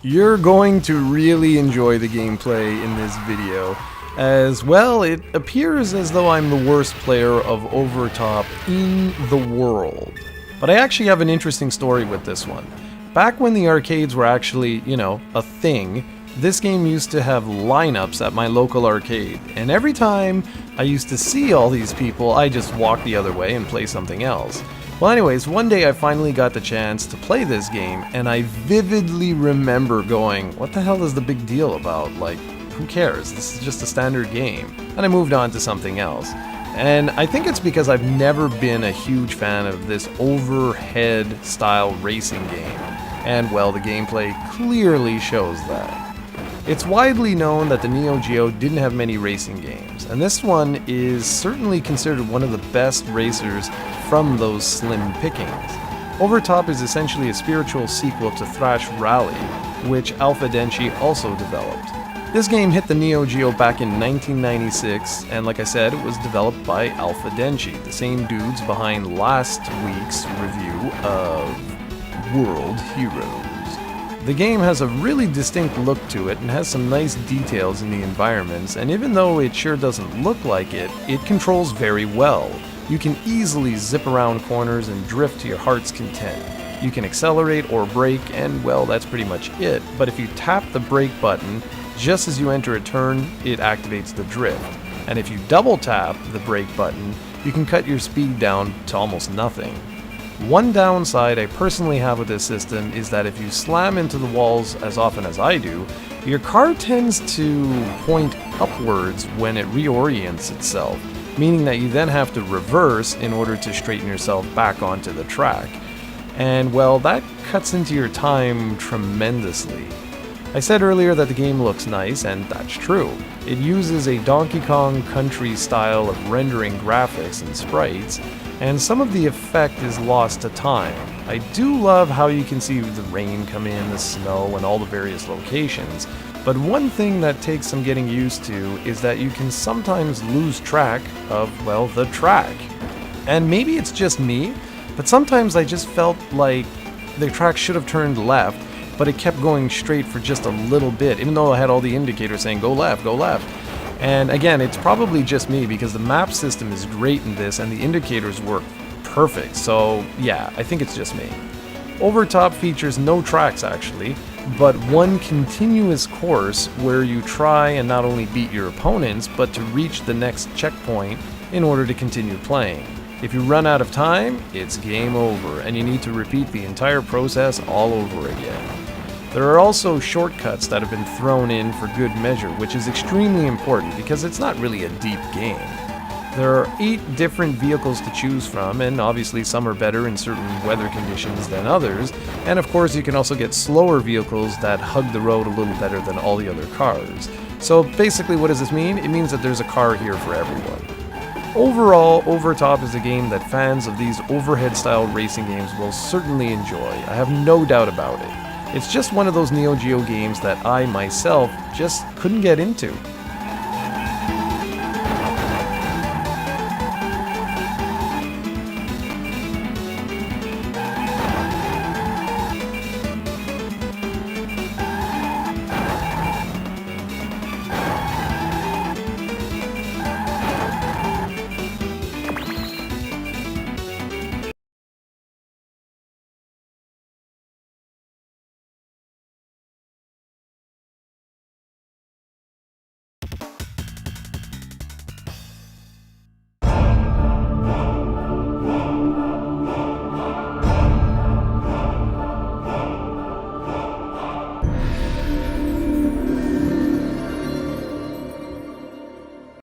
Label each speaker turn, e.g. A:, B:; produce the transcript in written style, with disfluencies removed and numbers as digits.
A: You're going to really enjoy the gameplay in this video, as well it appears as though I'm the worst player of Overtop in the world. But I actually have an interesting story with this one. Back when the arcades were actually, a thing, this game used to have lineups at my local arcade, and every time I used to see all these people, I just walk the other way and play something else. Well anyways, one day I finally got the chance to play this game, and I vividly remember going, what the hell is the big deal about? Like, who cares? This is just a standard game. And I moved on to something else. And I think it's because I've never been a huge fan of this overhead style racing game. And well, the gameplay clearly shows that. It's widely known that the Neo Geo didn't have many racing games, and this one is certainly considered one of the best racers from those slim pickings. Overtop is essentially a spiritual sequel to Thrash Rally, which Alpha Denshi also developed. This game hit the Neo Geo back in 1996, and like I said, it was developed by Alpha Denshi, the same dudes behind last week's review of World Heroes. The game has a really distinct look to it and has some nice details in the environments, and even though it sure doesn't look like it, it controls very well. You can easily zip around corners and drift to your heart's content. You can accelerate or brake, and well, that's pretty much it, but if you tap the brake button just as you enter a turn, it activates the drift. And if you double tap the brake button, you can cut your speed down to almost nothing. One downside I personally have with this system is that if you slam into the walls as often as I do, your car tends to point upwards when it reorients itself, meaning that you then have to reverse in order to straighten yourself back onto the track. And well, that cuts into your time tremendously. I said earlier that the game looks nice, and that's true. It uses a Donkey Kong Country style of rendering graphics and sprites, and some of the effect is lost to time. I do love how you can see the rain come in, the snow, and all the various locations, but one thing that takes some getting used to is that you can sometimes lose track of, well, the track. And maybe it's just me, but sometimes I just felt like the track should have turned left, but it kept going straight for just a little bit, even though I had all the indicators saying go left, go left. And again, it's probably just me because the map system is great in this and the indicators work perfect, so yeah, I think it's just me. Overtop features no tracks actually, but one continuous course where you try and not only beat your opponents, but to reach the next checkpoint in order to continue playing. If you run out of time, it's game over, and you need to repeat the entire process all over again. There are also shortcuts that have been thrown in for good measure, which is extremely important because it's not really a deep game. There are 8 different vehicles to choose from, and obviously some are better in certain weather conditions than others, and of course you can also get slower vehicles that hug the road a little better than all the other cars. So basically what does this mean? It means that there's a car here for everyone. Overall, Overtop is a game that fans of these overhead-style racing games will certainly enjoy. I have no doubt about it. It's just one of those Neo Geo games that I, myself, just couldn't get into.